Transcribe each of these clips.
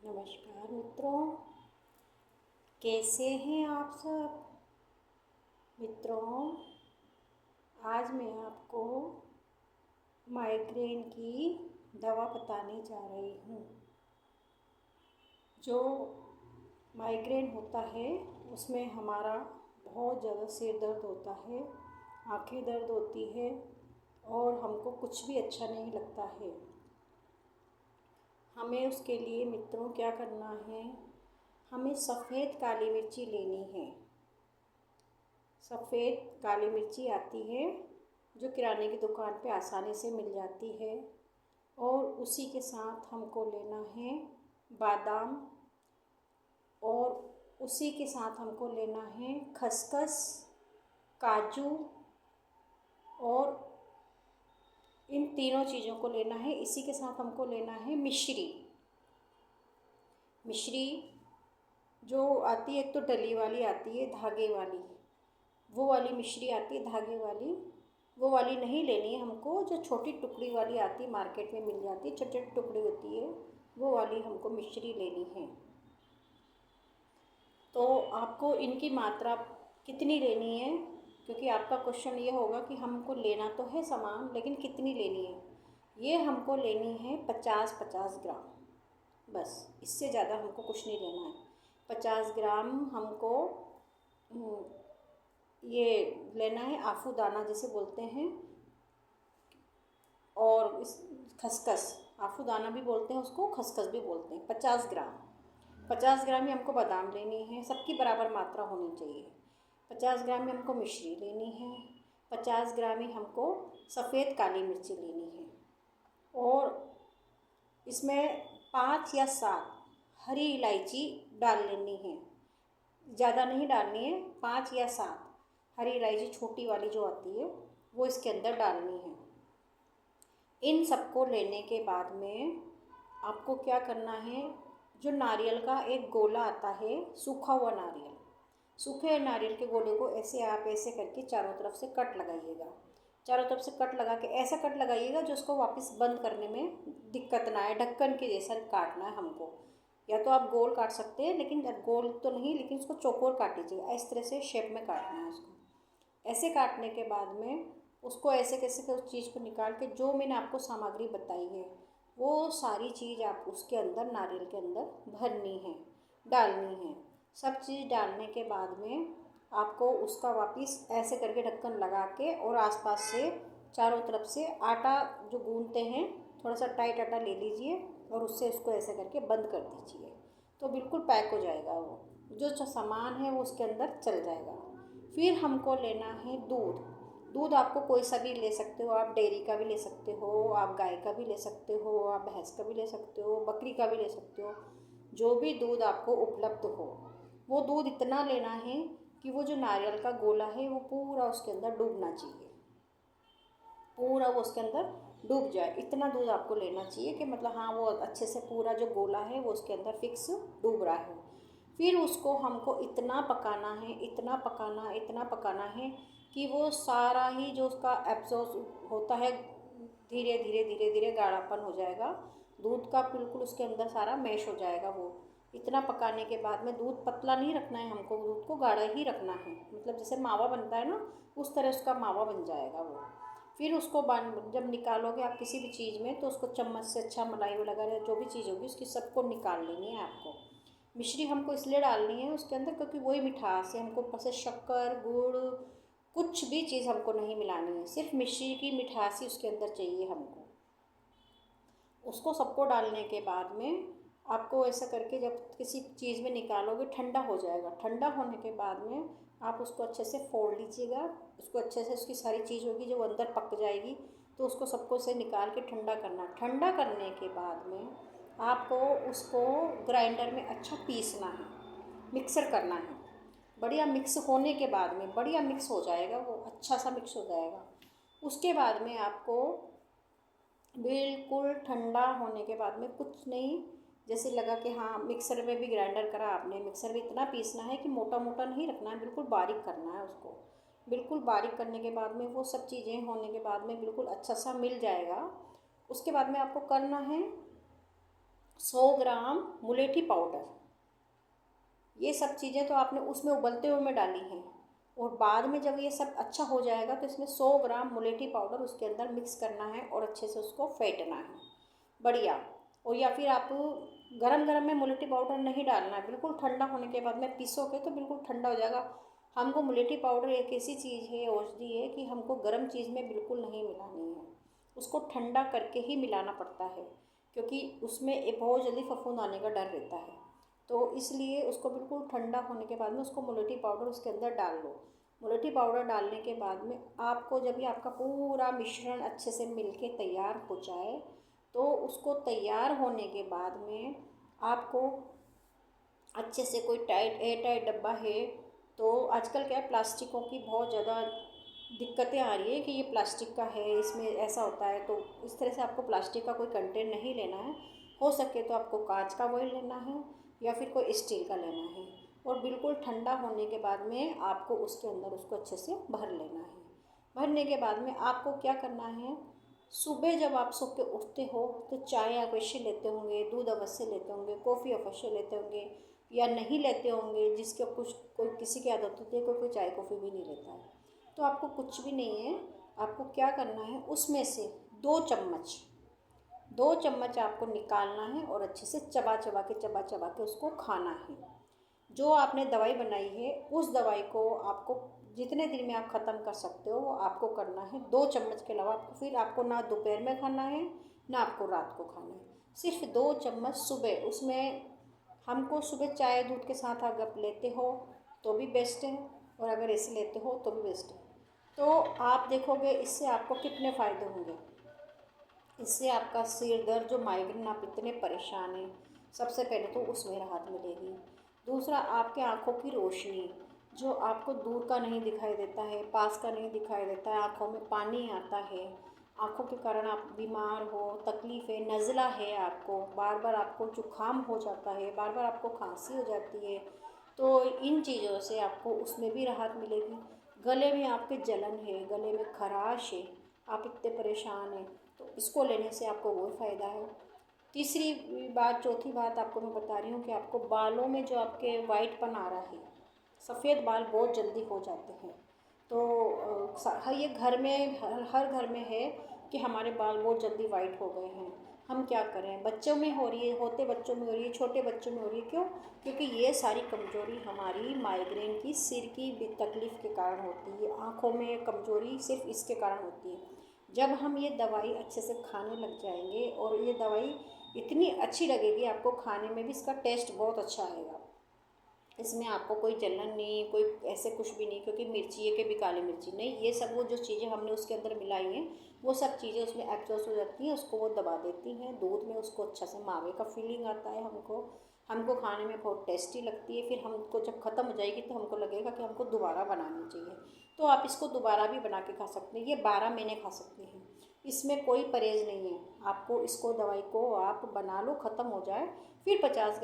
नमस्कार मित्रों, कैसे हैं आप सब। मित्रों, आज मैं आपको माइग्रेन की दवा बताने जा रही हूँ। जो माइग्रेन होता है उसमें हमारा बहुत ज़्यादा सिर दर्द होता है, आंखें दर्द होती है और हमको कुछ भी अच्छा नहीं लगता है। हमें उसके लिए मित्रों क्या करना है, हमें सफ़ेद काली मिर्ची लेनी है। सफ़ेद काली मिर्ची आती है जो किराने की दुकान पे आसानी से मिल जाती है। और उसी के साथ हमको लेना है बादाम, और उसी के साथ हमको लेना है खसखस, काजू, और इन तीनों चीज़ों को लेना है। इसी के साथ हमको लेना है मिश्री। मिश्री जो आती है, एक तो डली वाली आती है, धागे वाली, वो वाली मिश्री आती है धागे वाली, वो वाली नहीं लेनी है हमको। जो छोटी टुकड़ी वाली आती है, मार्केट में मिल जाती है, छोटी छोटी टुकड़ी होती है, वो वाली हमको मिश्री लेनी है। तो आपको इनकी मात्रा कितनी लेनी है, क्योंकि आपका क्वेश्चन ये होगा कि हमको लेना तो है सामान, लेकिन कितनी लेनी है। ये हमको लेनी है 50-50 ग्राम, बस, इससे ज़्यादा हमको कुछ नहीं लेना है। 50 ग्राम हमको ये लेना है, आफूदाना जिसे बोलते हैं, और इस खसखस, आफूदाना भी बोलते हैं उसको, खसखस भी बोलते हैं। 50 ग्राम ही हमको बादाम लेनी है, सबकी बराबर मात्रा होनी चाहिए। 50 ग्राम ही हमको मिश्री लेनी है, 50 ग्राम ही हमको सफ़ेद काली मिर्ची लेनी है, और इसमें 5 या 7 हरी इलायची डाल लेनी है। ज़्यादा नहीं डालनी है, 5 या 7 हरी इलायची छोटी वाली जो आती है वो इसके अंदर डालनी है। इन सबको लेने के बाद में आपको क्या करना है, जो नारियल का एक गोला आता है, सूखा हुआ नारियल, सूखे नारियल के गोले को ऐसे आप ऐसे करके चारों तरफ से कट लगाइएगा। चारों तरफ से कट लगा के ऐसा कट लगाइएगा जो उसको वापस बंद करने में दिक्कत ना आए। ढक्कन के जैसा काटना है हमको, या तो आप गोल काट सकते हैं, लेकिन गोल तो नहीं, लेकिन उसको चौकोर काट लीजिएगा। इस तरह से शेप में काटना है उसको। ऐसे काटने के बाद में उसको ऐसे कैसे उस चीज़ को निकाल के, जो मैंने आपको सामग्री बताई है वो सारी चीज़ आप उसके अंदर, नारियल के अंदर भरनी है, डालनी है। सब चीज़ डालने के बाद में आपको उसका वापस ऐसे करके ढक्कन लगा के, और आसपास से चारों तरफ से आटा जो गूंथते हैं, थोड़ा सा टाइट आटा ले लीजिए और उससे उसको ऐसे करके बंद कर दीजिए, तो बिल्कुल पैक हो जाएगा। वो जो सामान है वो उसके अंदर चल जाएगा। फिर हमको लेना है दूध। दूध आपको कोई सा भी ले सकते हो, आप डेयरी का भी ले सकते हो, आप गाय का भी ले सकते हो, आप भैंस का भी ले सकते हो, बकरी का भी ले सकते हो। जो भी दूध आपको उपलब्ध हो, वो दूध इतना लेना है कि वो जो नारियल का गोला है वो पूरा उसके अंदर डूबना चाहिए, पूरा वो उसके अंदर डूब जाए। इतना दूध आपको लेना चाहिए कि मतलब हाँ, वो अच्छे से पूरा जो गोला है वो उसके अंदर फिक्स डूब रहा है। फिर उसको हमको इतना पकाना है, इतना पकाना है कि वो सारा ही जो उसका एब्जॉर्ब होता है, धीरे धीरे धीरे धीरे गाढ़ापन हो जाएगा दूध का, बिल्कुल उसके अंदर सारा मैश हो जाएगा वो। इतना पकाने के बाद में दूध पतला नहीं रखना है हमको, दूध को गाढ़ा ही रखना है, मतलब जैसे मावा बनता है ना, उस तरह उसका मावा बन जाएगा वो। फिर उसको जब निकालोगे आप किसी भी चीज़ में, तो उसको चम्मच से, अच्छा मलाई वगैरह जो भी चीज़ होगी उसकी सबको निकाल लेनी है आपको। मिश्री हमको इसलिए डालनी है उसके अंदर क्योंकि वही मिठास है, हमको पसे शक्कर, गुड़, कुछ भी चीज़ हमको नहीं मिलानी है, सिर्फ मिश्री की मिठास ही उसके अंदर चाहिए हमको। उसको सबको डालने के बाद में आपको ऐसा करके जब किसी चीज़ में निकालोगे, ठंडा हो जाएगा। ठंडा होने के बाद में आप उसको अच्छे से फोड़ लीजिएगा, उसको अच्छे से, उसकी सारी चीज़ होगी जो अंदर पक जाएगी, तो उसको सबको से निकाल के ठंडा करना। ठंडा करने के बाद में आपको उसको ग्राइंडर में अच्छा पीसना है, मिक्सर करना है। बढ़िया मिक्स होने के बाद में, बढ़िया मिक्स हो जाएगा वो, अच्छा सा मिक्स हो जाएगा। उसके बाद में आपको बिल्कुल ठंडा होने के बाद में कुछ नहीं, जैसे लगा कि हाँ मिक्सर में भी ग्राइंडर करा आपने, मिक्सर में इतना पीसना है कि मोटा मोटा नहीं रखना है, बिल्कुल बारीक करना है उसको। बिल्कुल बारीक करने के बाद में वो सब चीज़ें होने के बाद में बिल्कुल अच्छा सा मिल जाएगा। उसके बाद में आपको करना है, 100 ग्राम मुलेठी पाउडर। ये सब चीज़ें तो आपने उसमें उबलते हुए में डाली हैं, और बाद में जब ये सब अच्छा हो जाएगा तो इसमें 100 ग्राम मुलेठी पाउडर उसके अंदर मिक्स करना है और अच्छे से उसको फेंटना है बढ़िया। और या फिर आप गरम गरम में मुलेठी पाउडर नहीं डालना है, बिल्कुल ठंडा होने के बाद में पीसोगे तो बिल्कुल ठंडा हो जाएगा। हमको मुलेठी पाउडर एक ऐसी चीज़ है, औषधि है, कि हमको गर्म चीज़ में बिल्कुल नहीं मिलानी है, उसको ठंडा करके ही मिलाना पड़ता है, क्योंकि उसमें बहुत जल्दी फफूंद आने का डर रहता है। तो इसलिए उसको बिल्कुल ठंडा होने के बाद में उसको मुलेठी पाउडर उसके अंदर डाल लो। मुलेठी पाउडर डालने के बाद में आपको जब ये आपका पूरा मिश्रण अच्छे से मिलके तैयार हो जाए, तो उसको तैयार होने के बाद में आपको अच्छे से कोई टाइट एयर टाइट डब्बा है, तो आजकल क्या है, प्लास्टिकों की बहुत ज़्यादा दिक्कतें आ रही है कि ये प्लास्टिक का है, इसमें ऐसा होता है, तो इस तरह से आपको प्लास्टिक का कोई कंटेंट नहीं लेना है। हो सके तो आपको कांच का वही लेना है या फिर कोई स्टील का लेना है, और बिल्कुल ठंडा होने के बाद में आपको उसके अंदर उसको अच्छे से भर लेना है। भरने के बाद में आपको क्या करना है, सुबह जब आप सो के उठते हो तो चाय अवश्य लेते होंगे, दूध अवश्य लेते होंगे, कॉफ़ी अवश्य लेते होंगे, या नहीं लेते होंगे, जिसके कुछ कोई किसी की आदत होती है, कोई चाय कॉफ़ी भी नहीं लेता है। तो आपको कुछ भी नहीं है, आपको क्या करना है, उसमें से 2 चम्मच आपको निकालना है और अच्छे से चबा चबा के उसको खाना है। जो आपने दवाई बनाई है उस दवाई को आपको जितने दिन में आप ख़त्म कर सकते हो वो आपको करना है। 2 चम्मच के अलावा फिर आपको ना दोपहर में खाना है ना आपको रात को खाना है, सिर्फ 2 चम्मच सुबह। उसमें हमको सुबह चाय दूध के साथ अगर लेते हो तो भी बेस्ट है, और अगर ऐसे लेते हो तो भी बेस्ट है। तो आप देखोगे इससे आपको कितने फ़ायदे होंगे। इससे आपका सिर दर्द, जो माइग्रेन, आप इतने परेशान हैं, सबसे पहले तो उसमें राहत मिलेगी। दूसरा, आपके आँखों की रोशनी, जो आपको दूर का नहीं दिखाई देता है, पास का नहीं दिखाई देता है, आँखों में पानी आता है, आँखों के कारण आप बीमार हो, तकलीफ़ है, नज़ला है, आपको बार बार आपको जुकाम हो जाता है, बार बार आपको खांसी हो जाती है, तो इन चीज़ों से आपको उसमें भी राहत मिलेगी। गले में आपके जलन है, गले में खराश है, आप इतने परेशान हैं, तो इसको लेने से आपको वो फ़ायदा है। तीसरी बात, चौथी बात आपको मैं बता रही हूँ कि आपको बालों में जो आपके वाइटपन आ रहा है, सफ़ेद बाल बहुत जल्दी हो जाते हैं, तो हर ये घर में हर घर में है कि हमारे बाल बहुत जल्दी वाइट हो गए हैं। हम क्या करें, बच्चों में हो रही है, होते बच्चों में हो रही है, छोटे बच्चों में हो रही है। क्यों? क्योंकि ये सारी कमज़ोरी हमारी माइग्रेन की, सिर की तकलीफ़ के कारण होती है। आँखों में कमज़ोरी सिर्फ इसके कारण होती है। जब हम ये दवाई अच्छे से खाने लग जाएंगे, और ये दवाई इतनी अच्छी लगेगी आपको, खाने में भी इसका टेस्ट बहुत अच्छा आएगा। इसमें आपको कोई जलन नहीं, कोई ऐसे कुछ भी नहीं, क्योंकि मिर्ची है कि भी काली मिर्ची नहीं, ये सब वो जो चीज़ें हमने उसके अंदर मिलाई हैं वो सब चीज़ें उसमें एब्जॉर्ब हो जाती हैं, उसको वो दबा देती हैं दूध में, उसको अच्छा से मावे का फीलिंग आता है हमको। हमको खाने में बहुत टेस्टी लगती है। फिर हमको जब ख़त्म हो जाएगी तो हमको लगेगा कि हमको दोबारा बनानी चाहिए। तो आप इसको दोबारा भी बना के खा सकते हैं, ये 12 महीने खा सकते हैं, इसमें कोई परहेज़ नहीं है। आपको इसको, दवाई को आप बना लो, ख़त्म हो जाए, फिर 50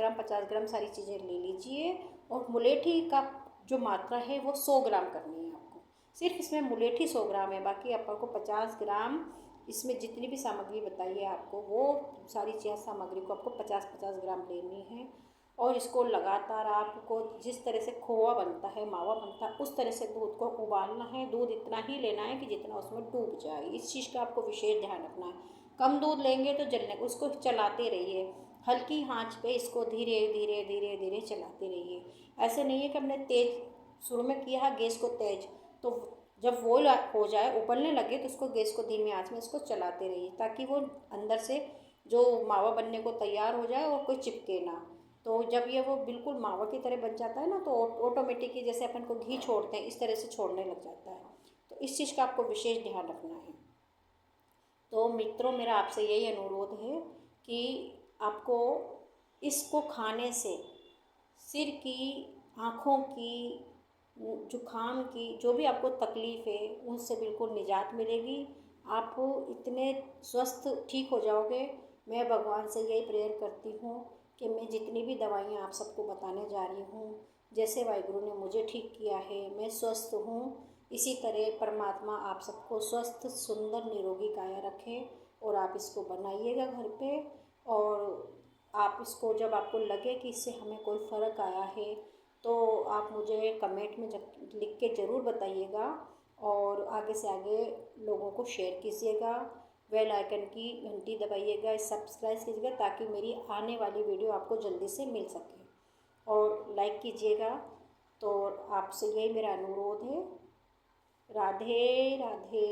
ग्राम सारी चीज़ें ले लीजिए। और मुलेठी का जो मात्रा है वो 100 ग्राम करनी है आपको, सिर्फ इसमें मुलेठी 100 ग्राम है, बाकी आपको 50 ग्राम, इसमें जितनी भी सामग्री बताई है आपको, वो सारी चीज़ सामग्री को आपको 50-50 ग्राम लेनी है। और इसको लगातार आपको, जिस तरह से खोआ बनता है, मावा बनता है, उस तरह से दूध को उबालना है। दूध इतना ही लेना है कि जितना उसमें डूब जाए, इस चीज़ का आपको विशेष ध्यान रखना है। कम दूध लेंगे तो जलने, उसको चलाते रहिए, हल्की आंच पे इसको धीरे धीरे धीरे धीरे चलाते रहिए। ऐसे नहीं है कि हमने तेज़ शुरू में किया है, गैस को तेज़, तो जब वो हो जाए, उबलने लगे, तो उसको गैस को धीमी आंच में इसको चलाते रहिए, ताकि वो अंदर से जो मावा बनने को तैयार हो जाए और कोई चिपके ना। तो जब ये वो बिल्कुल मावा की तरह बन जाता है ना, तो ऑटोमेटिकली जैसे अपन को घी छोड़ते हैं, इस तरह से छोड़ने लग जाता है। तो इस चीज़ का आपको विशेष ध्यान रखना है। तो मित्रों, मेरा आपसे यही अनुरोध है कि आपको इसको खाने से सिर की, आँखों की, जुकाम की, जो भी आपको तकलीफ़ है उनसे बिल्कुल निजात मिलेगी। आप इतने स्वस्थ ठीक हो जाओगे। मैं भगवान से यही प्रेयर करती हूँ कि मैं जितनी भी दवाइयाँ आप सबको बताने जा रही हूँ, जैसे वाहिगुरु ने मुझे ठीक किया है, मैं स्वस्थ हूँ, इसी तरह परमात्मा आप सबको स्वस्थ, सुंदर, निरोगी काया रखें। और आप इसको बनाइएगा घर पे, और आप इसको जब आपको लगे कि इससे हमें कोई फ़र्क आया है तो आप मुझे कमेंट में लिख के ज़रूर बताइएगा और आगे से आगे लोगों को शेयर कीजिएगा। बेल आइकन की घंटी दबाइएगा, सब्सक्राइब कीजिएगा ताकि मेरी आने वाली वीडियो आपको जल्दी से मिल सके और लाइक कीजिएगा। तो आपसे यही मेरा अनुरोध है। राधे राधे।